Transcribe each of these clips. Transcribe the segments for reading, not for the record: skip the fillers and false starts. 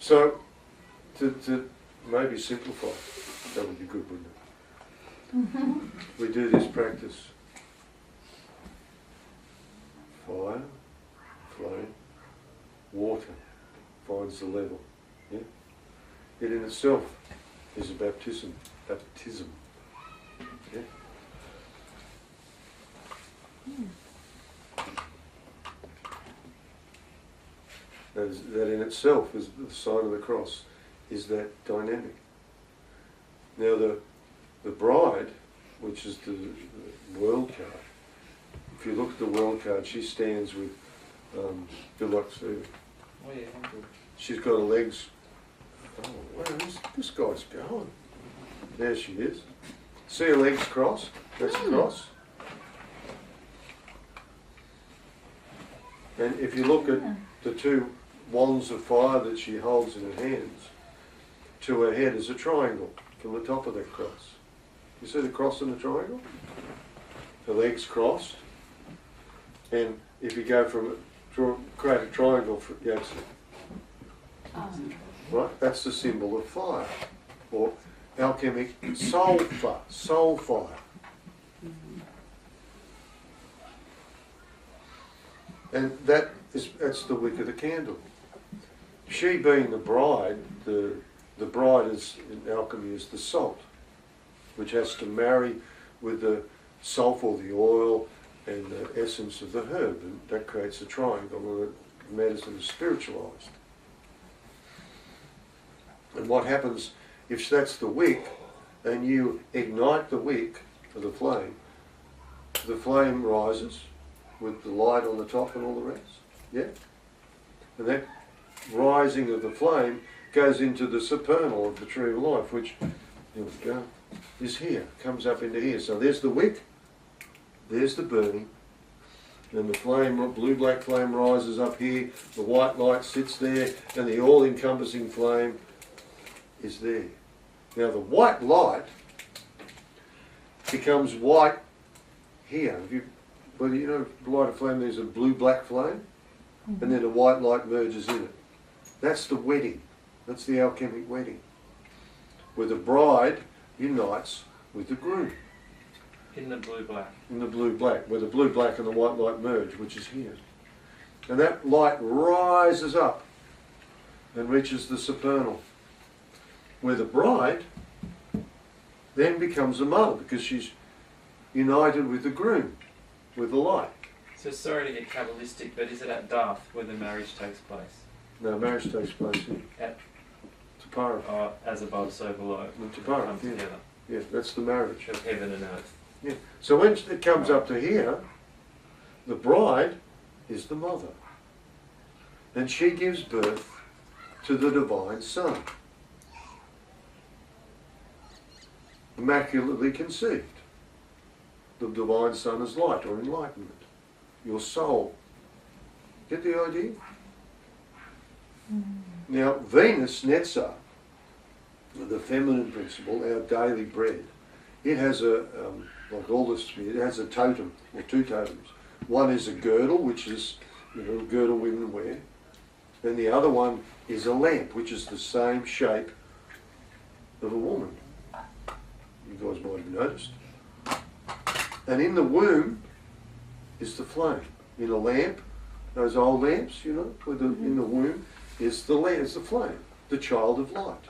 So, to maybe simplify, that would be good, wouldn't it? We do this practice. Fire, flame, water finds the level. Yeah? It in itself is a baptism. Yeah? That in itself is the sign of the cross, is that dynamic. Now the bride, which is the world card, if you look at the world card, she stands with, good luck, Stephen. Oh yeah, I'm good. She's got her legs, oh, where's this guy's going? There she is. See her legs crossed? That's a cross. And if you look at the two wands of fire that she holds in her hands, to her head is a triangle from the top of that cross. You see the cross and the triangle? Her legs crossed. And if you go from create a triangle, right? That's the symbol of fire, or alchemic soul fire. And that's the wick of the candle. She being the bride, the bride is in alchemy is the salt, which has to marry with the sulphur or the oil and the essence of the herb, and that creates a triangle, and the medicine is spiritualized. And what happens if that's the wick, and you ignite the wick of the flame rises with the light on the top and all the rest. Yeah? And that rising of the flame goes into the supernal of the tree of life, which, here we go, is here, comes up into here. So there's the wick, there's the burning, and the flame, blue-black flame rises up here, the white light sits there, and the all-encompassing flame is there. Now the white light becomes white here. Well, you know, light a flame, there's a blue-black flame, and then a white light merges in it. That's the wedding. That's the alchemic wedding, where the bride unites with the groom. In the blue-black. In the blue-black, where the blue-black and the white light merge, which is here. And that light rises up and reaches the supernal, where the bride then becomes a mother, because she's united with the groom, with the light. So sorry to get Kabbalistic, but is it at Darth where the marriage takes place? No, marriage takes place here. At Tapara. as above, so below. Tapara, Come together. Yeah, that's the marriage. Of heaven and earth. Yeah. So when it comes up to here, the bride is the mother. And she gives birth to the divine Son. Immaculately conceived. The divine Son is light or enlightenment. Your soul. Get the idea? Now, Venus, Netza, the feminine principle, our daily bread, it has a, like all this, it has a totem, or two totems. One is a girdle, which is, you know, a girdle women wear. And the other one is a lamp, which is the same shape of a woman. You guys might have noticed. And in the womb is the flame. In a lamp, those old lamps, you know, with in the womb is the flame, the child of light.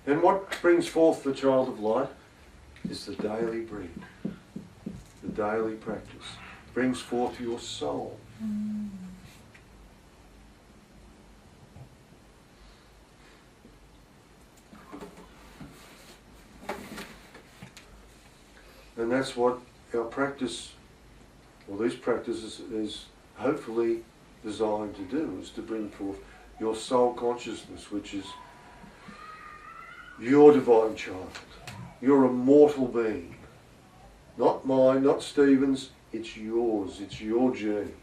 And what brings forth the child of light is the daily bread, the daily practice. Brings forth your soul. And that's what our practice, or these practices, is hopefully designed to do, is to bring forth your soul consciousness, which is your divine child. You're a mortal being. Not mine, not Stephen's, it's yours, it's your journey.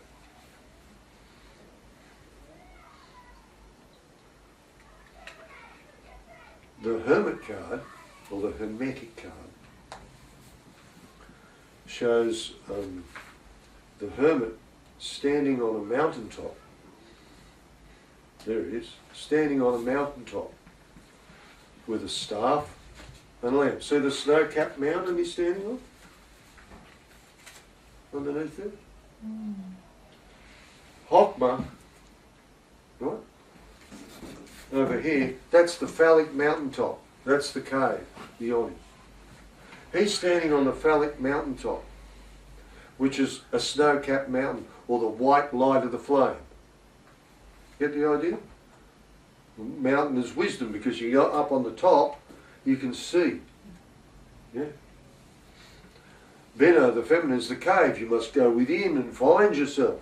The Hermit card, or the Hermetic card, shows the hermit standing on a mountaintop. There he is, standing on a mountaintop with a staff and a lamp. See the snow-capped mountain he's standing on? Underneath there? Hokmah, right? Over here, that's the phallic mountaintop. That's the cave, the yoni. He's standing on the phallic mountaintop, which is a snow-capped mountain, or the white light of the flame. Get the idea? The mountain is wisdom, because you go up on the top, you can see. Yeah. Beno, the feminine, is the cave. You must go within and find yourself.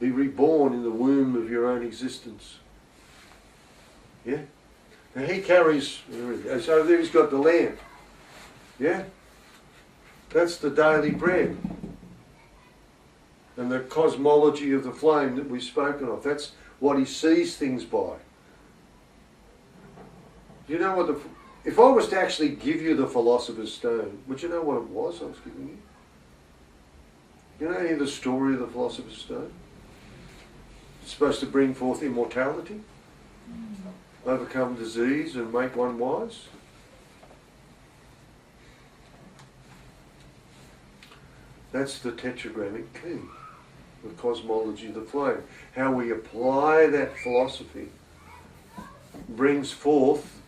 Be reborn in the womb of your own existence. Yeah? Now he carries, so there he's got the lamp. Yeah? That's the daily bread. And the cosmology of the flame that we've spoken of. That's what he sees things by. You know what if I was to actually give you the Philosopher's Stone, would you know what it was I was giving you? You know any of the story of the Philosopher's Stone? It's supposed to bring forth immortality, overcome disease and make one wise. That's the tetragrammic key, the cosmology of the flame. How we apply that philosophy brings forth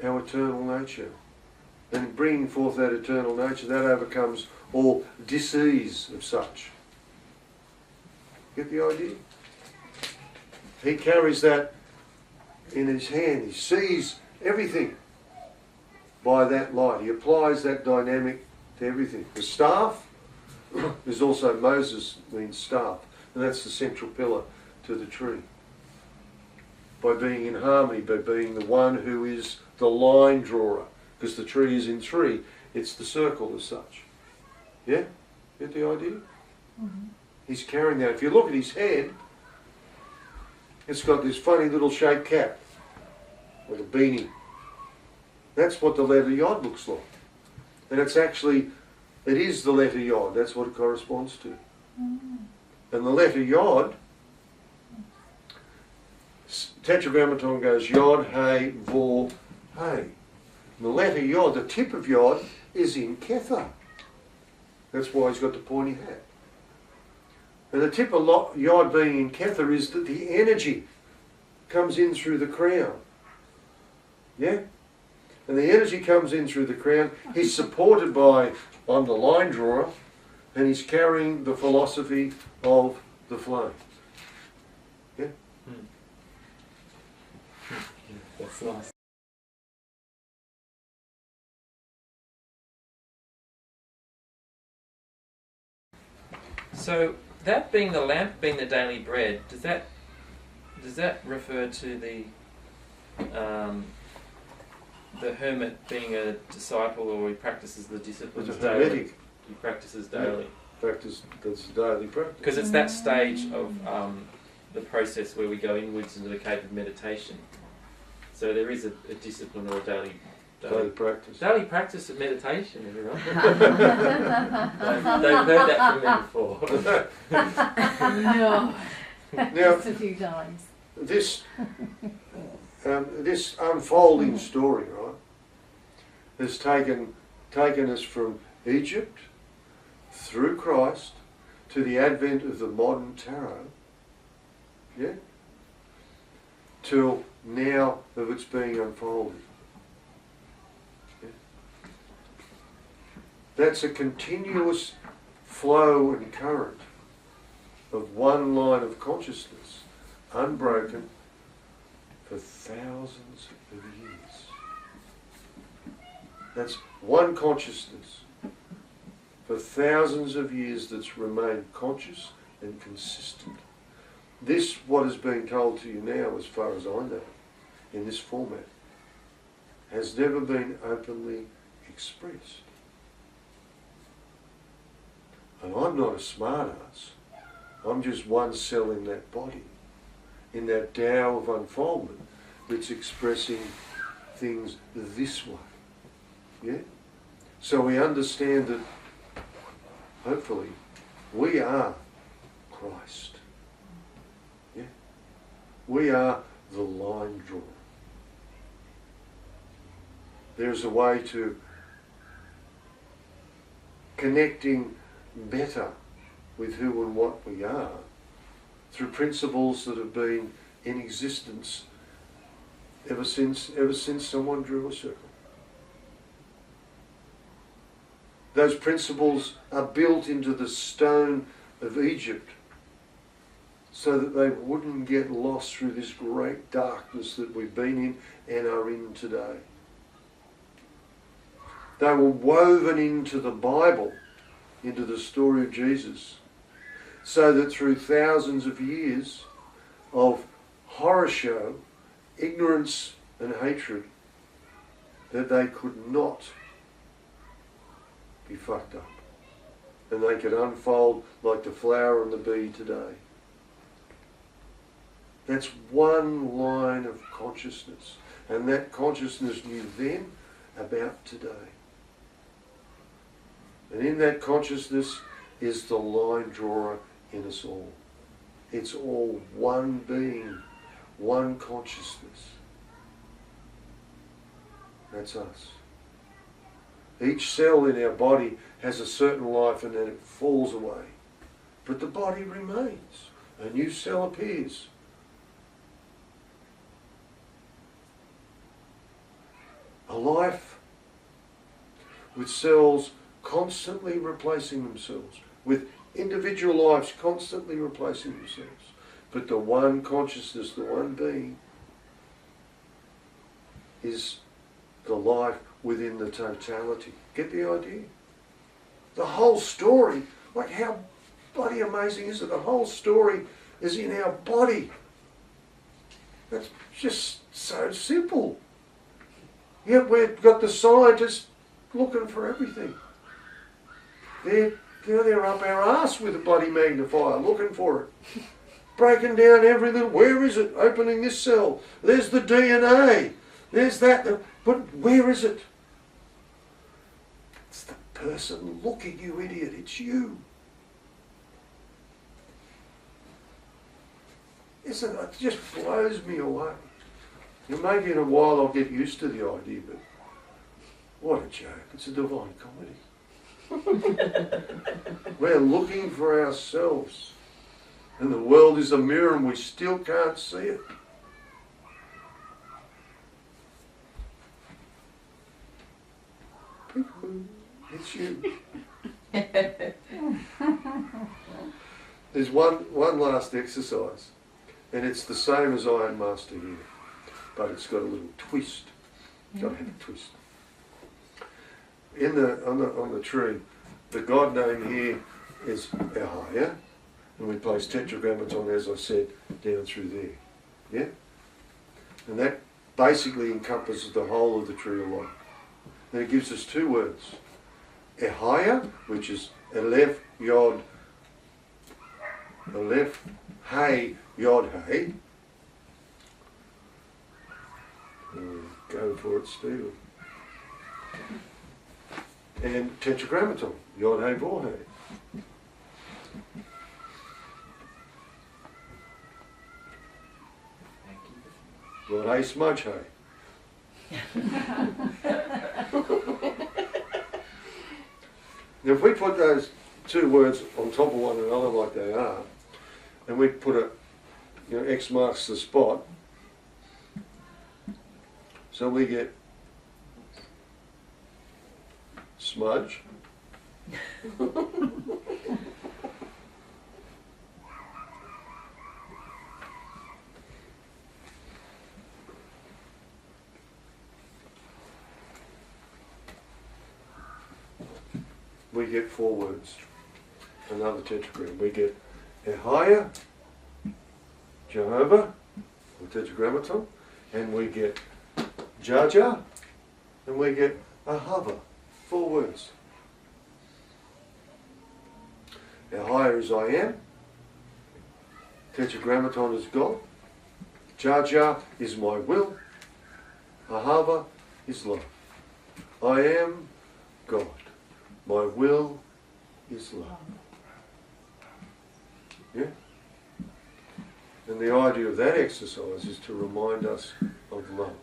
our eternal nature. And bringing forth that eternal nature, that overcomes all disease of such. Get the idea? He carries that in his hand. He sees everything by that light. He applies that dynamic to everything. The staff is also, Moses means staff, and that's the central pillar to the tree. By being in harmony, by being the one who is the line drawer, because the tree is in three, it's the circle as such. Yeah? Get the idea? Mm-hmm. He's carrying that. If you look at his head, it's got this funny little shaped cap, like a beanie. That's what the letter Yod looks like. And it's actually, it is the letter Yod. That's what it corresponds to. Mm-hmm. And the letter Yod, Tetragrammaton goes Yod, Hey, Vor, Hey. And the letter Yod, the tip of Yod, is in Kether. That's why he's got the pointy hat. And the tip of Yod being in Kether is that the energy comes in through the crown. Yeah? And the energy comes in through the crown. He's supported by, I'm the line drawer, and he's carrying the philosophy of the flame. Yeah? That's nice. So that being the lamp, being the daily bread, does that refer to the hermit being a disciple, or he practices the disciplines daily? He practices daily. That's daily practice. Because it's that stage of the process where we go inwards into the cave of meditation. So there is a discipline or a daily practice. Daily practice of meditation, everyone. They've heard that from me before. No. Now, Just a few times. This unfolding story, right, has taken us from Egypt through Christ to the advent of the modern tarot, yeah, till now of its being unfolded. Yeah. That's a continuous flow and current of one line of consciousness, unbroken for thousands of years. That's one consciousness for thousands of years that's remained conscious and consistent. This, what is being told to you now, as far as I know, in this format, has never been openly expressed. And I'm not a smart-ass. I'm just one cell in that body, in that Tao of unfoldment that's expressing things this way. Yeah? So we understand that, hopefully, we are Christ. Yeah? We are the line drawer. There's a way to connecting better with who and what we are through principles that have been in existence ever since someone drew a circle. Those principles are built into the stone of Egypt so that they wouldn't get lost through this great darkness that we've been in and are in today. They were woven into the Bible, into the story of Jesus, so that through thousands of years of horror show, ignorance and hatred, that they could not be fucked up. And they could unfold like the flower and the bee today. That's one line of consciousness. And that consciousness knew then about today. And in that consciousness is the line drawer in us all. It's all one being, one consciousness. That's us. Each cell in our body has a certain life and then it falls away. But the body remains. A new cell appears. A life with cells constantly replacing themselves, with individual lives constantly replacing themselves. But the one consciousness, the one being, is the life within the totality. Get the idea? The whole story, like how bloody amazing is it? The whole story is in our body. That's just so simple. Yet we've got the scientists looking for everything. They're up our arse with a bloody magnifier, looking for it. Breaking down every little, where is it? Opening this cell. There's the DNA. There's that. But where is it? It's the person looking, you idiot. It's you. Isn't it? It just blows me away. And maybe in a while I'll get used to the idea, but what a joke. It's a divine comedy. We're looking for ourselves. And the world is a mirror and we still can't see it. It's you. There's one last exercise. And it's the same as Iron Master here. But it's got a little twist. Got to have a twist. On the tree, the God name here is aleph8a, and we place tetragrammaton, as I said, down through there. Yeah? And that basically encompasses the whole of the tree of life. And it gives us two words. Aleph8a, which is aleph, yod, aleph, hey, yod, hey. Go for it, Stephen. And tetragrammaton, yod, hey, vor, hey. Yod, hey, smudge, hey. Now if we put those two words on top of one another like they are, and we put X marks the spot, so we get smudge, we get four words, another tetragram. We get aleph8a, Jehovah, or tetragrammaton, and we get Jaja, and we get ahava, four words. Aleph8a is I am, tetragrammaton is God, Jaja is my will, ahava is love. I am God. My will is love. Yeah? And the idea of that exercise is to remind us of love,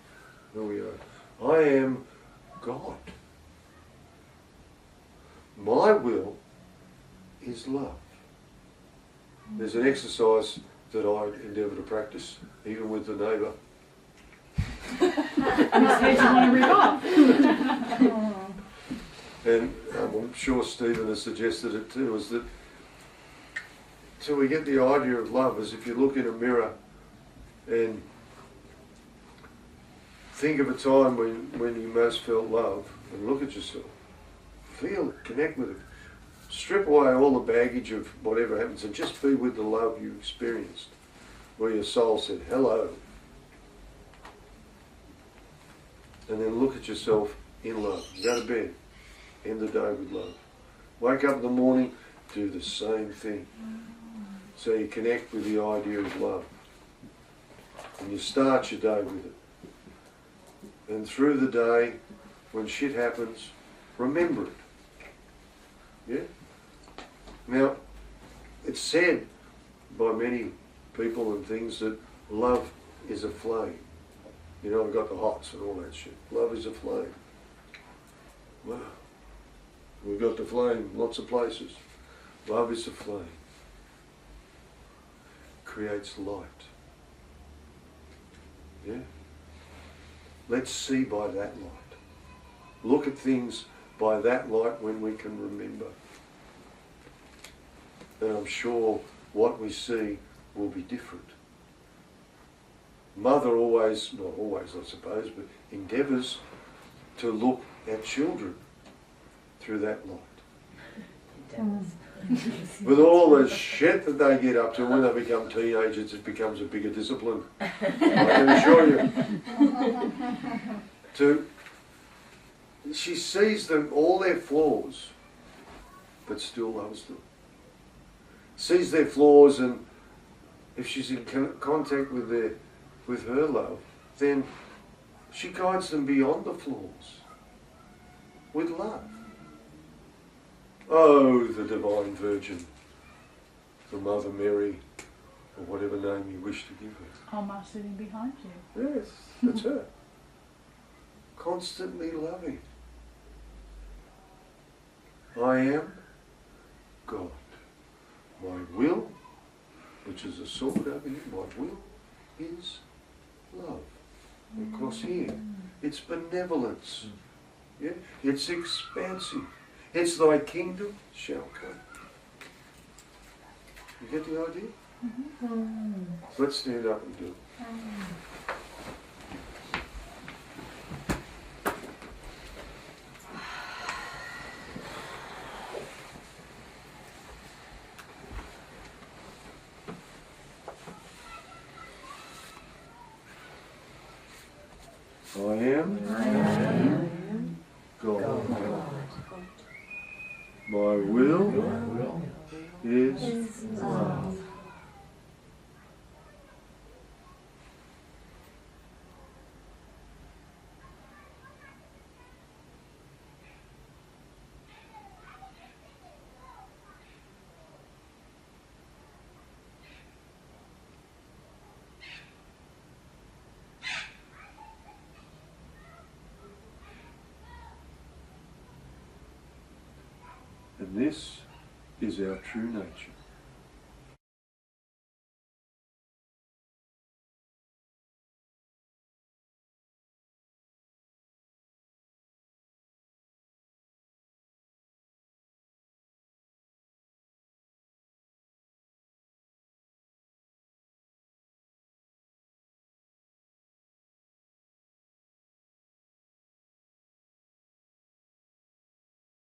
who we are. I am God. My will is love. There's an exercise that I endeavour to practice, even with the neighbour. And I'm sure Stephen has suggested it too, is that till we get the idea of love, as if you look in a mirror and think of a time when you most felt love, and look at yourself. Feel it, connect with it. Strip away all the baggage of whatever happens and just be with the love you experienced, where your soul said, hello. And then look at yourself in love. Go to bed, end the day with love. Wake up in the morning, do the same thing. So you connect with the idea of love. And you start your day with it. And through the day, when shit happens, remember it. Yeah? Now, it's said by many people and things that love is a flame. You know, I've got the hots and all that shit. Love is a flame. Wow. We've got the flame lots of places. Love is a flame. Creates light. Yeah? Let's see by that light. Look at things by that light when we can remember. And I'm sure what we see will be different. Mother always, not always I suppose, but endeavours to look at children through that light. With all the shit that they get up to, when they become teenagers, it becomes a bigger discipline. I can assure you. She sees them, all their flaws, but still loves them. Sees their flaws, and if she's in contact with her love, then she guides them beyond the flaws with love. Oh, the Divine Virgin, the Mother Mary, or whatever name you wish to give her. Alma sitting behind you. Yes, that's her. Constantly loving. I am God. My will, which is a sword over here, my will is love. And across here, it's benevolence. Yeah? It's expansive. It's thy kingdom shall come. You get the idea? Mm-hmm. Let's stand up and do it. I am God. My will is love. And this is our true nature.